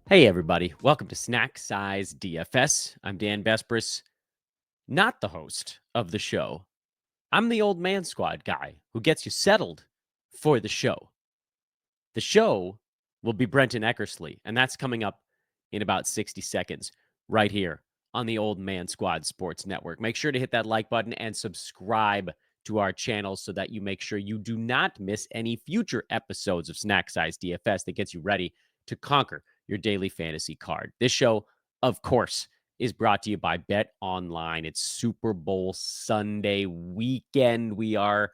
Hey, everybody. Welcome to Snack Size DFS. I'm Dan Vespris, not the host of the show. I'm the old man squad guy who gets you settled for the show. The show will be Brenton Eckersley, and that's coming up in about 60 seconds right here on the Old Man Squad Sports Network. Make sure to hit that like button and subscribe to our channel so that you make sure you do not miss any future episodes of Snack Size DFS that gets you ready to conquer your daily fantasy card. This show, of course, is brought to you by Bet Online. It's Super Bowl Sunday weekend. We are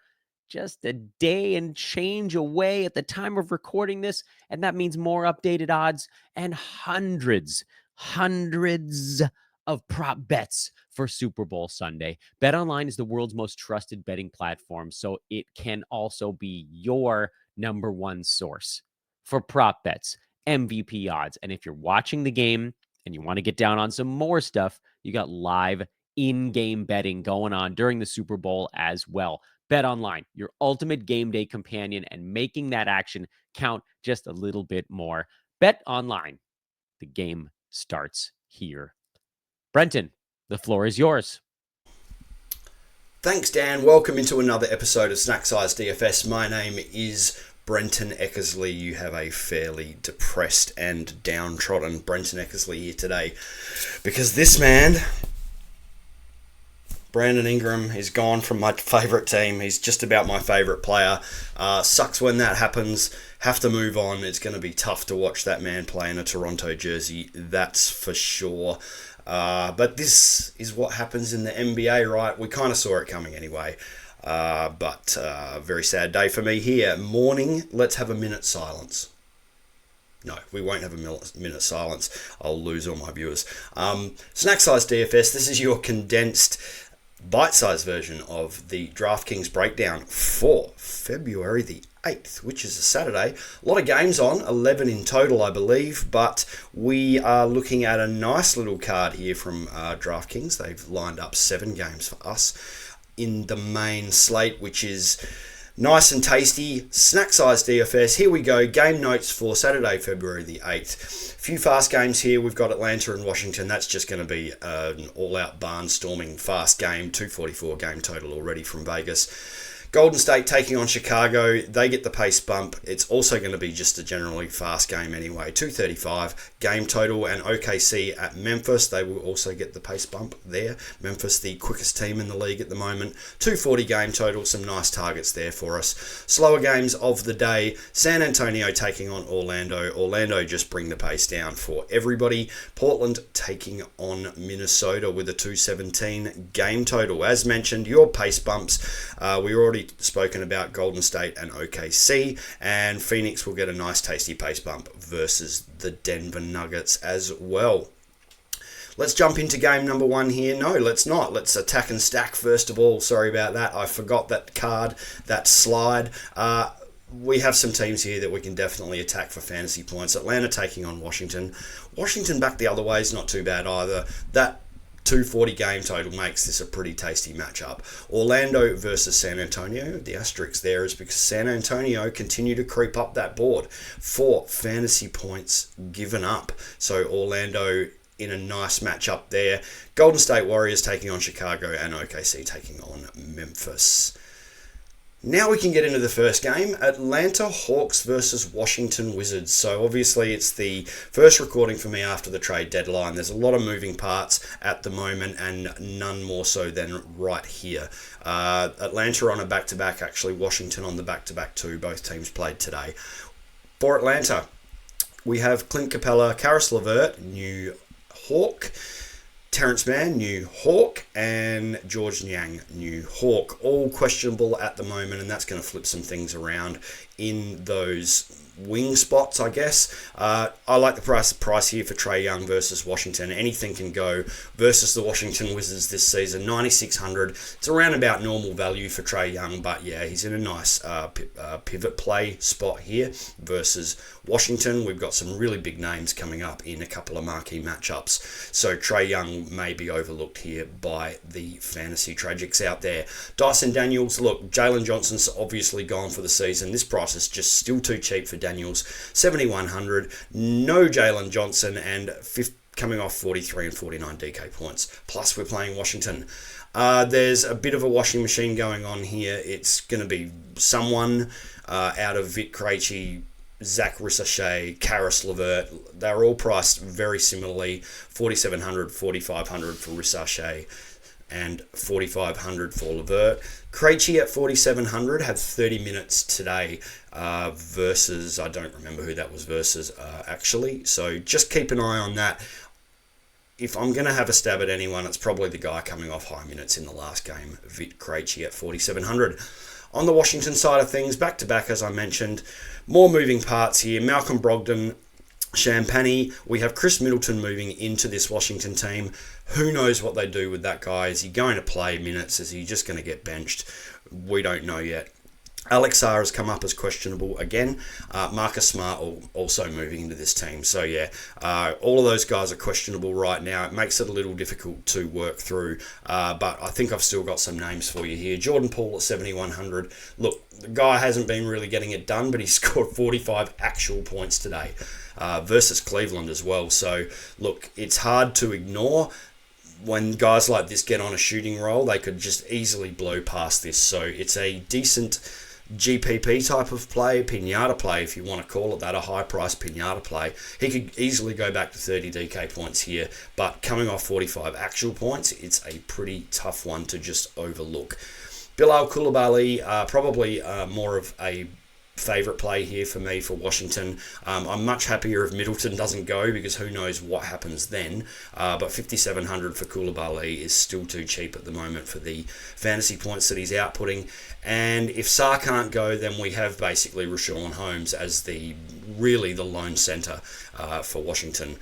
just a day and change away at the time of recording this, and that means more updated odds and hundreds of prop bets for Super Bowl Sunday. BetOnline is the world's most trusted betting platform, so it can also be your number one source for prop bets, MVP odds. And if you're watching the game and you want to get down on some more stuff, you got live in-game betting going on during the Super Bowl as well. BetOnline, your ultimate game day companion, and making that action count just a little bit more. BetOnline, the game starts here. Brenton, the floor is yours. Thanks, Dan. Welcome into another episode of Snack Size DFS. My name is Brenton Eckersley. You have a fairly depressed and downtrodden Brenton Eckersley here today because this man, Brandon Ingram, is gone from my favourite team. He's just about my favourite player. Sucks when that happens. Have to move on. It's going to be tough to watch that man play in a Toronto jersey, that's for sure. But this is what happens in the NBA, right? We kind of saw it coming anyway. But very sad day for me here. Morning, let's have a minute silence. No, we won't have a minute silence. I'll lose all my viewers. Snack Size DFS, this is your condensed bite-sized version of the DraftKings breakdown for February the 8th, which is a Saturday. A lot of games on, 11 in total, I believe, but we are looking at a nice little card here from DraftKings. They've lined up 7 games for us in the main slate, which is nice and tasty. Snack Size DFS. Here we go. Game notes for Saturday, February the 8th. A few fast games here. We've got Atlanta and Washington. That's just going to be an all-out barnstorming fast game. 244 game total already from Vegas. Golden State taking on Chicago. They get the pace bump. It's also going to be just a generally fast game anyway. 235 game total. And OKC at Memphis. They will also get the pace bump there. Memphis, the quickest team in the league at the moment. 240 game total. Some nice targets there for us. Slower games of the day. San Antonio taking on Orlando. Orlando just bring the pace down for everybody. Portland taking on Minnesota with a 217 game total. As mentioned, your pace bumps. We already spoken about Golden State and OKC, and Phoenix will get a nice tasty pace bump versus the Denver Nuggets as well. Let's jump into game number 1 here. No, let's not. Let's attack and stack first of all. Sorry about that. I forgot that card, that slide. We have some teams here that we can definitely attack for fantasy points. Atlanta taking on Washington. Washington back the other way is not too bad either. That 240 game total makes this a pretty tasty matchup. Orlando versus San Antonio. The asterisk there is because San Antonio continue to creep up that board for fantasy points given up. So Orlando in a nice matchup there. Golden State Warriors taking on Chicago and OKC taking on Memphis. Now we can get into the first game, Atlanta Hawks versus Washington Wizards. So obviously it's the first recording for me after the trade deadline. There's a lot of moving parts at the moment and none more so than right here. Atlanta on a back-to-back, actually Washington on the back-to-back too. Both teams played today. For Atlanta, we have Clint Capella, Karis LeVert, new Hawk, Terrence Mann, new Hawk, and George Niang, new Hawk. All questionable at the moment, and that's going to flip some things around in those wing spots, I guess. I like the price here for Trae Young versus Washington. Anything can go versus the Washington Wizards this season. 9,600. It's around about normal value for Trae Young, but yeah, he's in a nice pivot play spot here versus Washington. We've got some really big names coming up in a couple of marquee matchups, so Trae Young may be overlooked here by the fantasy tragics out there. Dyson Daniels, look, Jalen Johnson's obviously gone for the season. This price is just still too cheap for Daniels, 7,100. No Jalen Johnson, and coming off 43 and 49 DK points. Plus, we're playing Washington. There's a bit of a washing machine going on here. It's going to be someone out of Vit Krejci, Zach Rissochet, Karis LeVert. They're all priced very similarly. 4,700, 4,500 for Rissochet, and 4,500 for LeVert. Krejci at 4,700 had 30 minutes today versus, I don't remember who that was versus actually. So just keep an eye on that. If I'm going to have a stab at anyone, it's probably the guy coming off high minutes in the last game, Vit Krejci at 4,700. On the Washington side of things, back-to-back, as I mentioned, more moving parts here. Malcolm Brogdon, Champagny. We have Chris Middleton moving into this Washington team. Who knows what they do with that guy? Is he going to play minutes? Is he just going to get benched? We don't know yet. Alex Sarr has come up as questionable again. Marcus Smart also moving into this team. So, yeah, all of those guys are questionable right now. It makes it a little difficult to work through. But I think I've still got some names for you here. Jordan Poole at 7,100. Look, the guy hasn't been really getting it done, but he scored 45 actual points today versus Cleveland as well. So, look, it's hard to ignore. When guys like this get on a shooting roll, they could just easily blow past this. So, it's a decent GPP type of play, pinata play, if you want to call it that, a high-priced pinata play. He could easily go back to 30 DK points here, but coming off 45 actual points, it's a pretty tough one to just overlook. Bilal Coulibaly, probably more of a favourite play here for me for Washington. I'm much happier if Middleton doesn't go, because who knows what happens then. But 5,700 for Coulibaly is still too cheap at the moment for the fantasy points that he's outputting. And if Sarr can't go, then we have basically Richaun Holmes as the lone centre for Washington.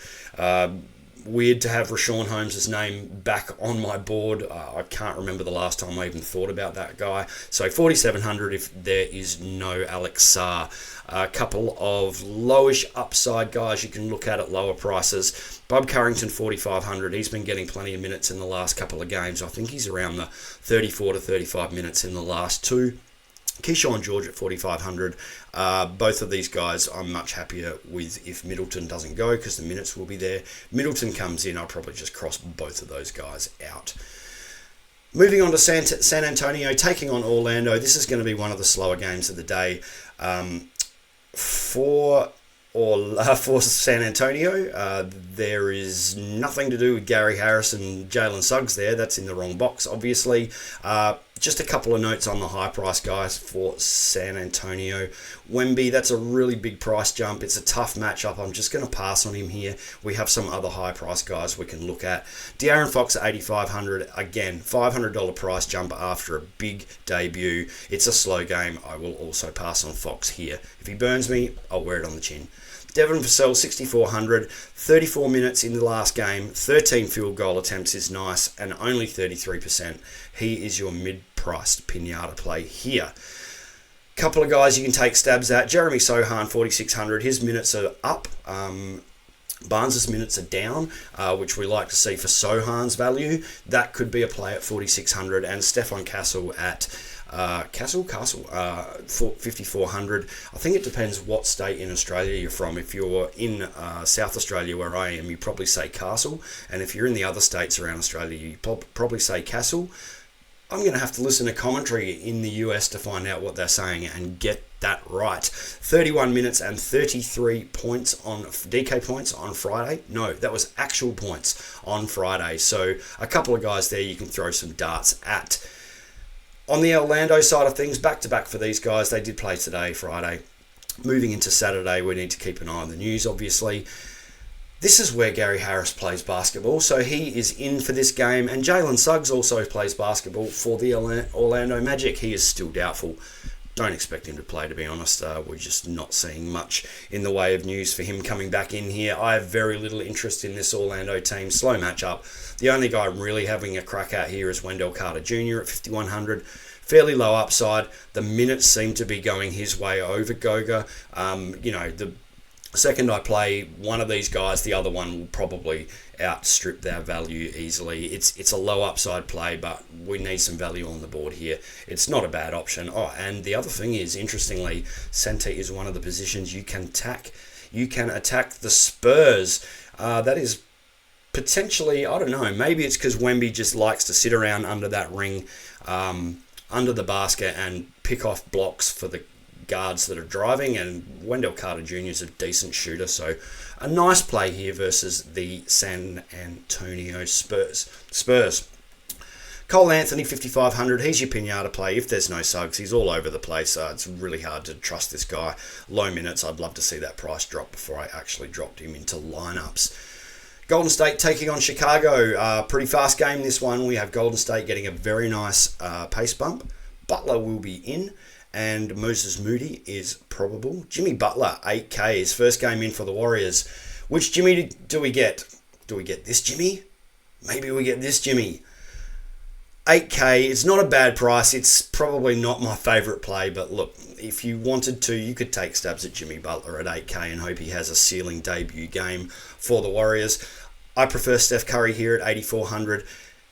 Weird to have Richaun Holmes' name back on my board. I can't remember the last time I even thought about that guy. So 4,700 if there is no Alex Sarr. A couple of lowish upside guys you can look at lower prices. Bob Carrington, 4,500. He's been getting plenty of minutes in the last couple of games. I think he's around the 34 to 35 minutes in the last two. Keyshawn George at 4,500. Both of these guys I'm much happier with if Middleton doesn't go, because the minutes will be there. Middleton comes in, I'll probably just cross both of those guys out. Moving on to San Antonio, taking on Orlando. This is going to be one of the slower games of the day. For San Antonio, there is nothing to do with Gary Harris and Jalen Suggs there. That's in the wrong box, obviously. Just a couple of notes on the high price guys for San Antonio. Wemby, that's a really big price jump. It's a tough matchup. I'm just going to pass on him here. We have some other high price guys we can look at. De'Aaron Fox at 8,500. Again, $500 price jump after a big debut. It's a slow game. I will also pass on Fox here. If he burns me, I'll wear it on the chin. Devin Vassell, 6,400, 34 minutes in the last game, 13 field goal attempts is nice, and only 33%. He is your mid-priced pinata play here. Couple of guys you can take stabs at. Jeremy Sohan, 4,600. His minutes are up. Barnes' minutes are down, which we like to see for Sohan's value. That could be a play at 4,600. And Stefan Castle at 5,400. I think it depends what state in Australia you're from. If you're in South Australia, where I am, you probably say Castle. And if you're in the other states around Australia, you probably say Castle. I'm going to have to listen to commentary in the US to find out what they're saying and get that right. 31 minutes and 33 points on DK points on Friday. No, that was actual points on Friday. So a couple of guys there you can throw some darts at. On the Orlando side of things, back-to-back for these guys. They did play today, Friday. Moving into Saturday, we need to keep an eye on the news, obviously. This is where Gary Harris plays basketball, so he is in for this game. And Jalen Suggs also plays basketball for the Orlando Magic. He is still doubtful. Don't expect him to play, to be honest. We're just not seeing much in the way of news for him coming back in here. I have very little interest in this Orlando team. Slow matchup. The only guy I'm really having a crack at here is Wendell Carter Jr. at 5,100. Fairly low upside. The minutes seem to be going his way over Goga. Second I play one of these guys, the other one will probably outstrip their value easily. It's a low upside play, but we need some value on the board here. It's not a bad option. Oh, and the other thing is, interestingly, centre is one of the positions you can attack. You can attack the Spurs. That is potentially, I don't know, maybe it's because Wemby just likes to sit around under that ring, under the basket, and pick off blocks for the guards that are driving, and Wendell Carter Jr. is a decent shooter, so a nice play here versus the San Antonio Spurs. Cole Anthony, 5,500. He's your pinata play. If there's no Suggs, he's all over the place. It's really hard to trust this guy. Low minutes. I'd love to see that price drop before I actually dropped him into lineups. Golden State taking on Chicago. Pretty fast game, this one. We have Golden State getting a very nice pace bump. Butler will be in, and Moses Moody is probable. Jimmy Butler, 8K, his first game in for the Warriors. Which Jimmy do we get? Do we get this Jimmy? Maybe we get this Jimmy. 8K, it's not a bad price. It's probably not my favourite play, but look, if you wanted to, you could take stabs at Jimmy Butler at 8K and hope he has a ceiling debut game for the Warriors. I prefer Steph Curry here at 8,400.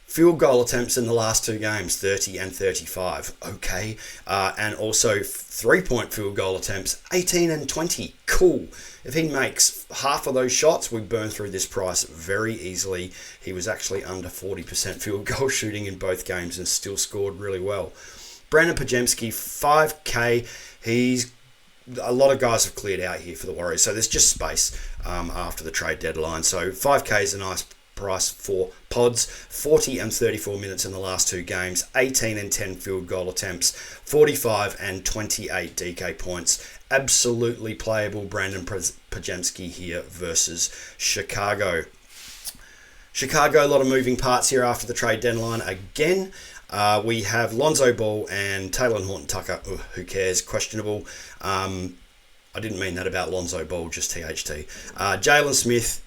Field goal attempts in the last two games, 30 and 35. Okay. And also 3-point field goal attempts, 18 and 20. Cool. If he makes half of those shots, we burn through this price very easily. He was actually under 40% field goal shooting in both games and still scored really well. Brandon Podziemski, 5K. A lot of guys have cleared out here for the Warriors, so there's just space after the trade deadline. So 5K is a nice price for Pods. 40 and 34 minutes in the last two games, 18 and 10 field goal attempts, 45 and 28 DK points. Absolutely playable Brandon Podziemski here versus Chicago. Chicago, a lot of moving parts here after the trade deadline again. We have Lonzo Ball and Taylor Horton-Tucker. Who cares? Questionable. I didn't mean that about Lonzo Ball, just THT. Jalen Smith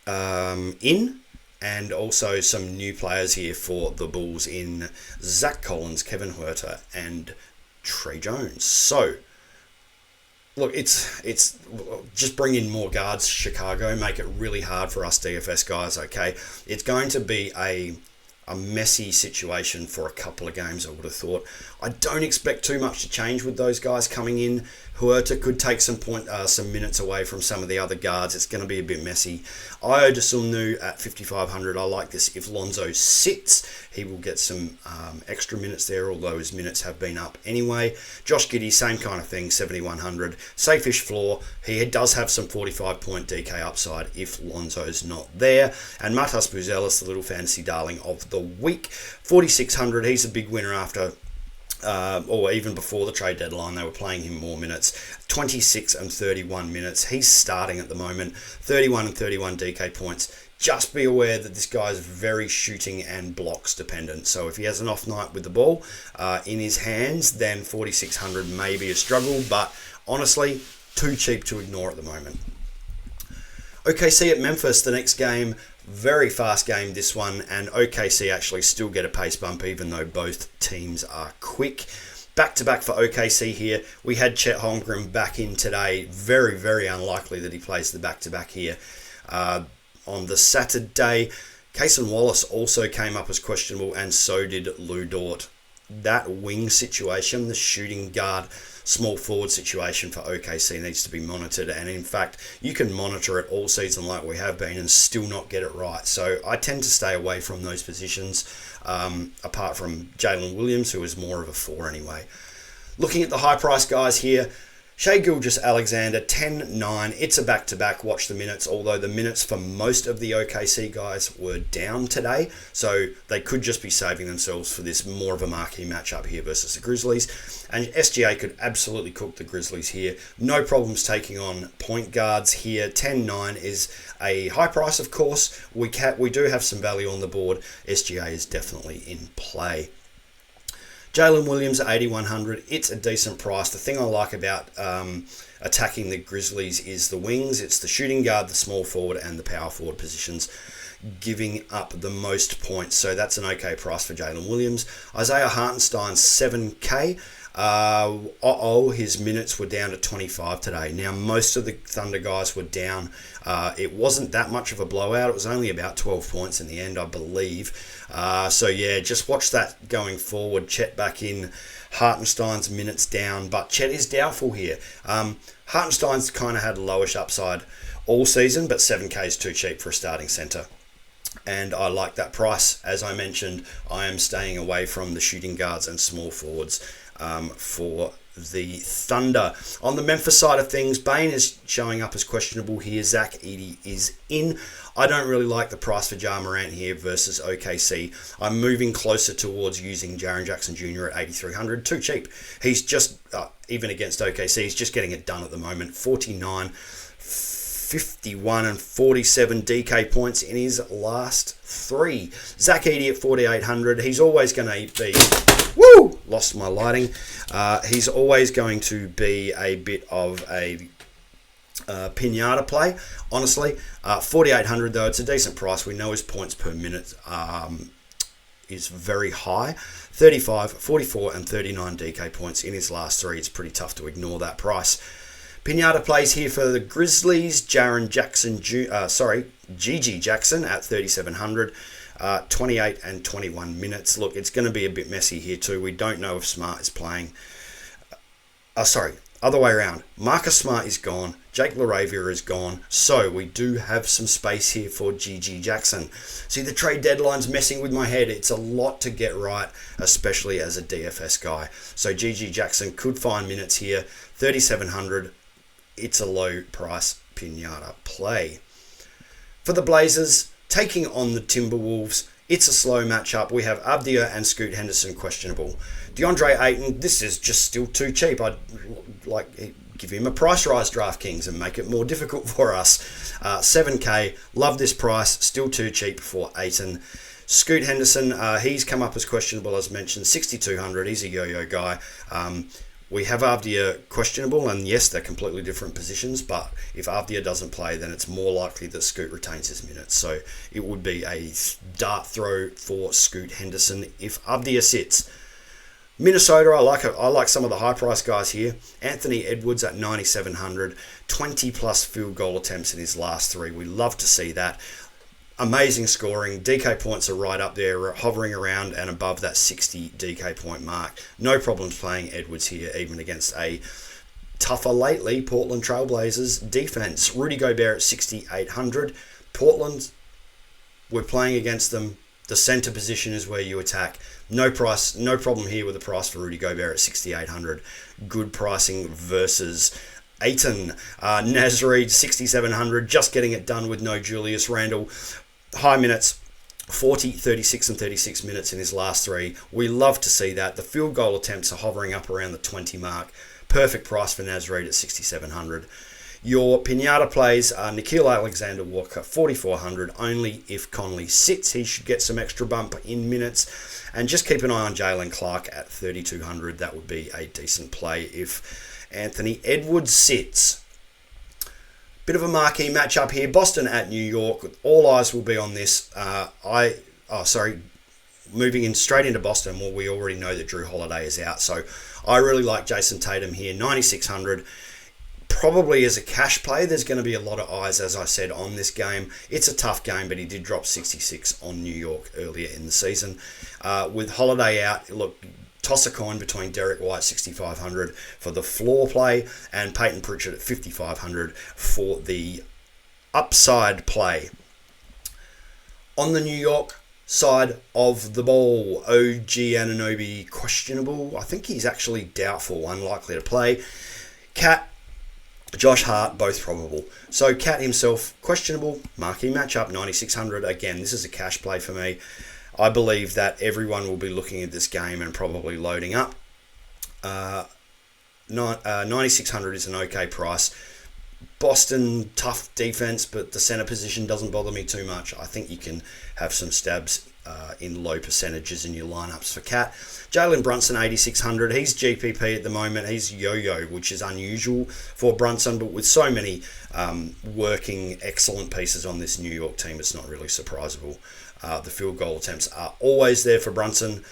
in, and also some new players here for the Bulls in Zach Collins, Kevin Huerter, and Trey Jones. So, look, it's just bring in more guards, Chicago, make it really hard for us DFS guys, okay? It's going to be a messy situation for a couple of games, I would have thought. I don't expect too much to change with those guys coming in. Huerta could take some minutes away from some of the other guards. It's going to be a bit messy. Ayo Dosunmu at 5,500. I like this. If Lonzo sits, he will get some extra minutes there, although his minutes have been up anyway. Josh Giddey, same kind of thing, 7,100. Safe-ish floor. He does have some 45-point DK upside if Lonzo's not there. And Matas Buzelis, the little fantasy darling of the week, 4,600. He's a big winner after... or even before the trade deadline, they were playing him more minutes. 26 and 31 minutes. He's starting at the moment. 31 and 31 DK points. Just be aware that this guy is very shooting and blocks dependent. So if he has an off night with the ball in his hands, then 4,600 may be a struggle. But honestly, too cheap to ignore at the moment. OKC at Memphis, the next game. Very fast game, this one, and OKC actually still get a pace bump even though both teams are quick. Back-to-back for OKC here. We had Chet Holmgren back in today. Very, very unlikely that he plays the back-to-back here on the Saturday. Cason Wallace also came up as questionable, and so did Lou Dort. That wing situation, the shooting guard, small forward situation for OKC needs to be monitored, and in fact you can monitor it all season like we have been and still not get it right. So I tend to stay away from those positions, apart from Jalen Williams, who is more of a 4 anyway. Looking at the high price guys here, Shai Gilgeous-Alexander, 10-9. It's a back-to-back. Watch the minutes, although the minutes for most of the OKC guys were down today, so they could just be saving themselves for this more of a marquee matchup here versus the Grizzlies. And SGA could absolutely cook the Grizzlies here. No problems taking on point guards here. 10-9 is a high price, of course. We do have some value on the board. SGA is definitely in play. Jalen Williams at 8,100. It's a decent price. The thing I like about attacking the Grizzlies is the wings. It's the shooting guard, the small forward, and the power forward positions. giving up the most points. So that's an okay price for Jalen Williams. Isaiah Hartenstein, 7K. His minutes were down to 25 today. Now, most of the Thunder guys were down. It wasn't that much of a blowout. It was only about 12 points in the end, I believe. So, yeah, just watch that going forward. Chet back in. Hartenstein's minutes down, but Chet is doubtful here. Hartenstein's kind of had a lowish upside all season, but 7K is too cheap for a starting centre. And I like that price. As I mentioned, I am staying away from the shooting guards and small forwards for the Thunder. On the Memphis side of things, Bane is showing up as questionable here. Zach Edey is in. I don't really like the price for Ja Morant here versus OKC. I'm moving closer towards using Jaren Jackson Jr. at 8,300. Too cheap. He's just, even against OKC, he's just getting it done at the moment. 49, 51 and 47 DK points in his last 3. Zach Edey at 4,800. He's always going to be... Woo! Lost my lighting. He's always going to be a bit of a pinata play, honestly. 4,800 though, it's a decent price. We know his points per minute is very high. 35, 44 and 39 DK points in his last 3. It's pretty tough to ignore that price. Pinata plays here for the Grizzlies. Jaren Jackson, Gigi Jackson at 3,700. 28 and 21 minutes. Look, it's going to be a bit messy here too. We don't know if Smart is playing. Other way around. Marcus Smart is gone. Jake LaRavia is gone. So we do have some space here for Gigi Jackson. See, the trade deadline's messing with my head. It's a lot to get right, especially as a DFS guy. So Gigi Jackson could find minutes here. 3,700. It's a low price pinata play. For the Blazers, taking on the Timberwolves, it's a slow matchup. We have Abdia and Scoot Henderson questionable. DeAndre Ayton, this is just still too cheap. I'd like give him a price rise, DraftKings, and make it more difficult for us. 7K, love this price, still too cheap for Ayton. Scoot Henderson, he's come up as questionable as mentioned, 6,200. He's a yo-yo guy. We have Avdia questionable, and yes, they're completely different positions, but if Avdia doesn't play, then it's more likely that Scoot retains his minutes. So it would be a dart throw for Scoot Henderson if Avdia sits. Minnesota, I like some of the high price guys here. Anthony Edwards at 9,700, 20 plus field goal attempts in his last 3. We love to see that. Amazing scoring. DK points are right up there, hovering around and above that 60 DK point mark. No problems playing Edwards here, even against a tougher lately Portland Trailblazers defense. Rudy Gobert at 6,800. Portland, we're playing against them. The center position is where you attack. No problem here with the price for Rudy Gobert at 6,800. Good pricing versus Ayton. Naz Reid, 6,700. Just getting it done with no Julius Randle. High minutes, 40, 36 and 36 minutes in his last 3. We love to see that. The field goal attempts are hovering up around the 20 mark. Perfect price for Naz Reid at 6,700. Your pinata plays are Nickeil Alexander-Walker, 4,400. Only if Conley sits, he should get some extra bump in minutes. And just keep an eye on Jalen Clark at 3,200. That would be a decent play if Anthony Edwards sits. Bit of a marquee matchup here. Boston at New York. All eyes will be on this. Moving in straight into Boston. Well, we already know that Drew Holiday is out. So I really like Jason Tatum here. 9,600. Probably as a cash play, there's going to be a lot of eyes, as I said, on this game. It's a tough game, but he did drop 66 on New York earlier in the season. With Holiday out, look, toss a coin between Derek White 6,500 for the floor play and Peyton Pritchard at 5,500 for the upside play. On the New York side of the ball, OG Anunoby questionable. I think he's actually doubtful, unlikely to play. Cat, Josh Hart, both probable. So Cat himself, questionable. Marquee matchup, 9,600. Again, this is a cash play for me. I believe that everyone will be looking at this game and probably loading up. 9,600 is an okay price. Boston, tough defense, but the center position doesn't bother me too much. I think you can have some stabs in low percentages in your lineups for Cat. Jalen Brunson, 8,600. He's GPP at the moment. He's yo-yo, which is unusual for Brunson, but with so many working excellent pieces on this New York team, it's not really surprisable. The field goal attempts are always there for Brunson.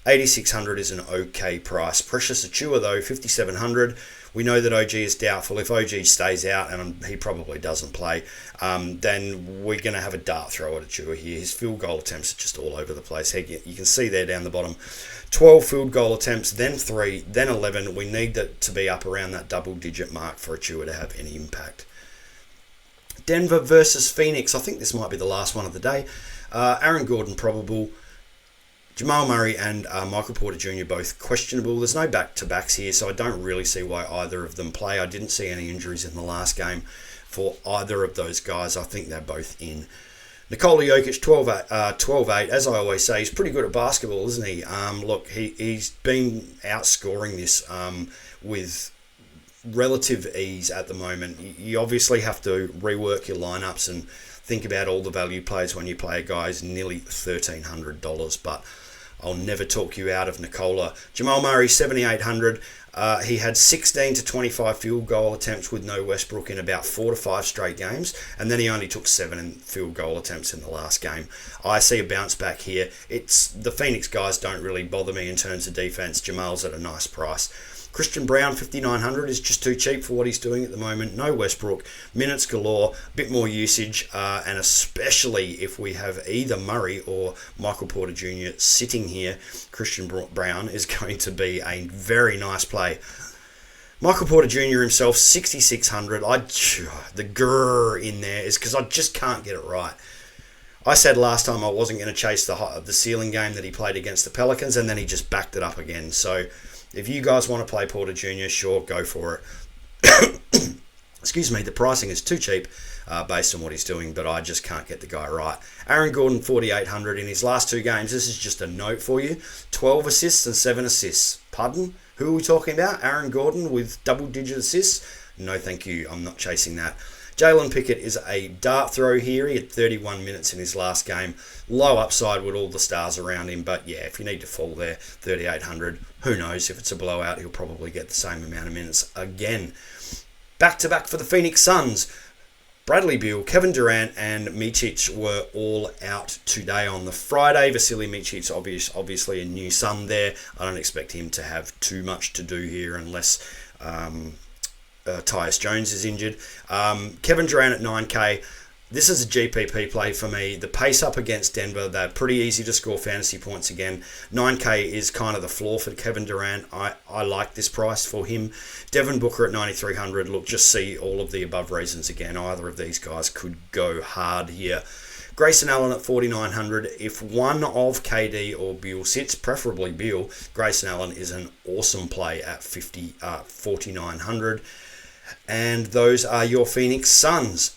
8,600 is an okay price. Precious Achua, though, 5,700. We know that OG is doubtful. If OG stays out, and he probably doesn't play, then we're going to have a dart throw at Achua here. His field goal attempts are just all over the place. Heck, you can see there down the bottom. 12 field goal attempts, then 3, then 11. We need that to be up around that double-digit mark for Achua to have any impact. Denver versus Phoenix. I think this might be the last one of the day. Aaron Gordon probable. Jamal Murray and Michael Porter Jr. both questionable. There's no back-to-backs here, so I don't really see why either of them play. I didn't see any injuries in the last game for either of those guys. I think they're both in. Nikola Jokic, 12-8. As I always say, he's pretty good at basketball, isn't he? Look, he's been outscoring this with relative ease at the moment. You obviously have to rework your lineups and think about all the value plays when you play a guy who's nearly $1,300, but I'll never talk you out of Nikola. Jamal Murray, 7,800. He had 16 to 25 field goal attempts with no Westbrook in about 4 to 5 straight games, and then he only took 7 field goal attempts in the last game. I see a bounce back here. It's the Phoenix guys don't really bother me in terms of defense. Jamal's at a nice price. Christian Brown, 5,900, is just too cheap for what he's doing at the moment. No Westbrook, minutes galore, a bit more usage, and especially if we have either Murray or Michael Porter Jr. sitting here, Christian Brown is going to be a very nice play. Michael Porter Jr. himself, 6,600. The grrr in there is because I just can't get it right. I said last time I wasn't going to chase the ceiling game that he played against the Pelicans, and then he just backed it up again. So if you guys want to play Porter Jr., sure, go for it. Excuse me, the pricing is too cheap based on what he's doing, but I just can't get the guy right. Aaron Gordon, 4,800 in his last 2 games. This is just a note for you. 12 assists and 7 assists. Pardon? Who are we talking about? Aaron Gordon with double-digit assists? No, thank you. I'm not chasing that. Jalen Pickett is a dart throw here. He had 31 minutes in his last game. Low upside with all the stars around him. But yeah, if you need to fall there, 3,800. Who knows? If it's a blowout, he'll probably get the same amount of minutes again. Back-to-back for the Phoenix Suns. Bradley Beal, Kevin Durant, and Micic were all out today on the Friday. Vasily Micic, obviously a new Sun there. I don't expect him to have too much to do here unless Tyus Jones is injured. Kevin Durant at 9K. This is a GPP play for me. The pace up against Denver, they're pretty easy to score fantasy points again. 9K is kind of the floor for Kevin Durant. I like this price for him. Devin Booker at 9,300. Look, just see all of the above reasons again. Either of these guys could go hard here. Grayson Allen at 4,900. If one of KD or Beal sits, preferably Beal, Grayson Allen is an awesome play at 4,900. And those are your Phoenix Suns.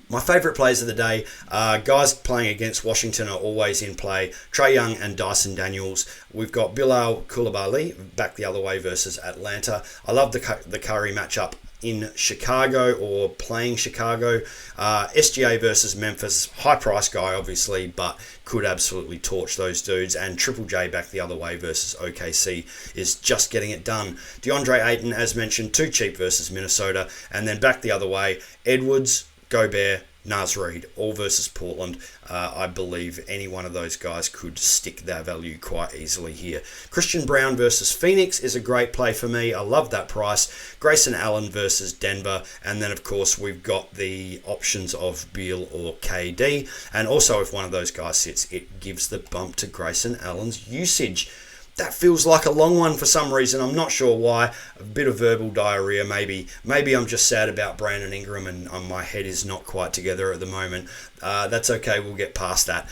My favourite plays of the day, guys playing against Washington are always in play. Trae Young and Dyson Daniels. We've got Bilal Coulibaly back the other way versus Atlanta. I love the Curry matchup in Chicago or playing Chicago. SGA versus Memphis. High price guy, obviously, but could absolutely torch those dudes. And Triple J back the other way versus OKC is just getting it done. DeAndre Ayton, as mentioned, too cheap versus Minnesota. And then back the other way, Edwards, Gobert, Naz Reid, all versus Portland. I believe any one of those guys could stick their value quite easily here. Christian Brown versus Phoenix is a great play for me. I love that price. Grayson Allen versus Denver. And then, of course, we've got the options of Beal or KD. And also, if one of those guys sits, it gives the bump to Grayson Allen's usage. That feels like a long one for some reason. I'm not sure why. A bit of verbal diarrhea, maybe. Maybe I'm just sad about Brandon Ingram and my head is not quite together at the moment. That's okay. We'll get past that.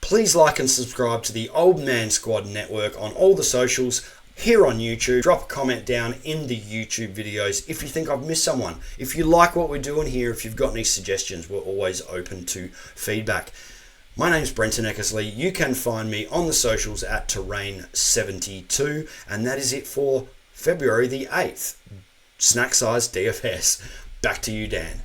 Please like and subscribe to the Old Man Squad Network on all the socials. Here on YouTube. Drop a comment down in the YouTube videos if you think I've missed someone. If you like what we're doing here, if you've got any suggestions, we're always open to feedback. My name's Brenton Eckersley. You can find me on the socials at Terrain72, and that is it for February the 8th. Snack size DFS. Back to you, Dan.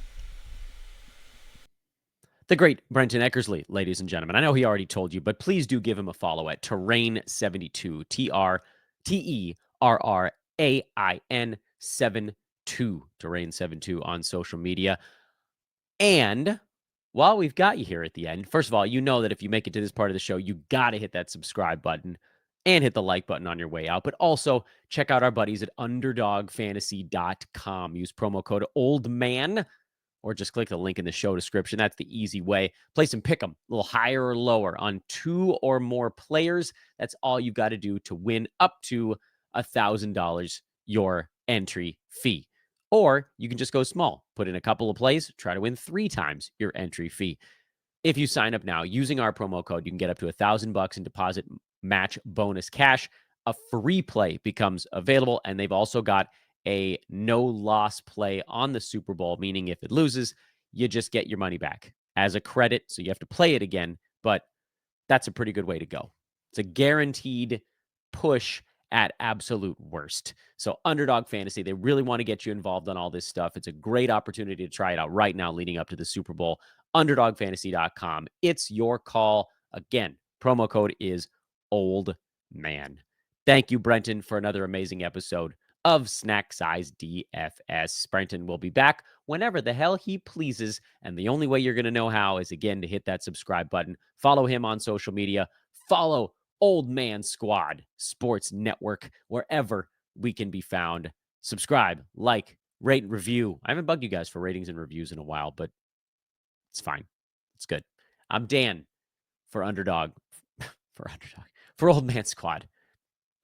The great Brenton Eckersley, ladies and gentlemen. I know he already told you, but please do give him a follow at Terrain72, TerRain 72, Terrain72 on social media. And while we've got you here at the end, first of all, you know that if you make it to this part of the show, you got to hit that subscribe button and hit the like button on your way out. But also check out our buddies at underdogfantasy.com. Use promo code OLDMAN or just click the link in the show description. That's the easy way. Play some pick 'em, a little higher or lower on 2 or more players. That's all you've got to do to win up to $1,000 your entry fee. Or you can just go small, put in a couple of plays, try to win 3 times your entry fee. If you sign up now using our promo code, you can get up to $1,000 in deposit match bonus cash. A free play becomes available, and they've also got a no loss play on the Super Bowl, meaning if it loses, you just get your money back as a credit. So you have to play it again, but that's a pretty good way to go. It's a guaranteed push at absolute worst. So Underdog Fantasy, they really want to get you involved on all this stuff. It's a great opportunity to try it out right now leading up to the Super Bowl. UnderdogFantasy.com. It's your call. Again, promo code is OLDMAN. Thank you, Brenton, for another amazing episode of Snack Size DFS. Brenton will be back whenever the hell he pleases, and the only way you're going to know how is, again, to hit that subscribe button. Follow him on social media. Follow Old Man Squad Sports Network wherever we can be found. Subscribe, like, rate, and review. I haven't bugged you guys for ratings and reviews in a while, but it's fine. It's good. I'm Dan for Underdog. For Old Man Squad.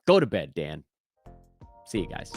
Go to bed, Dan. See you guys.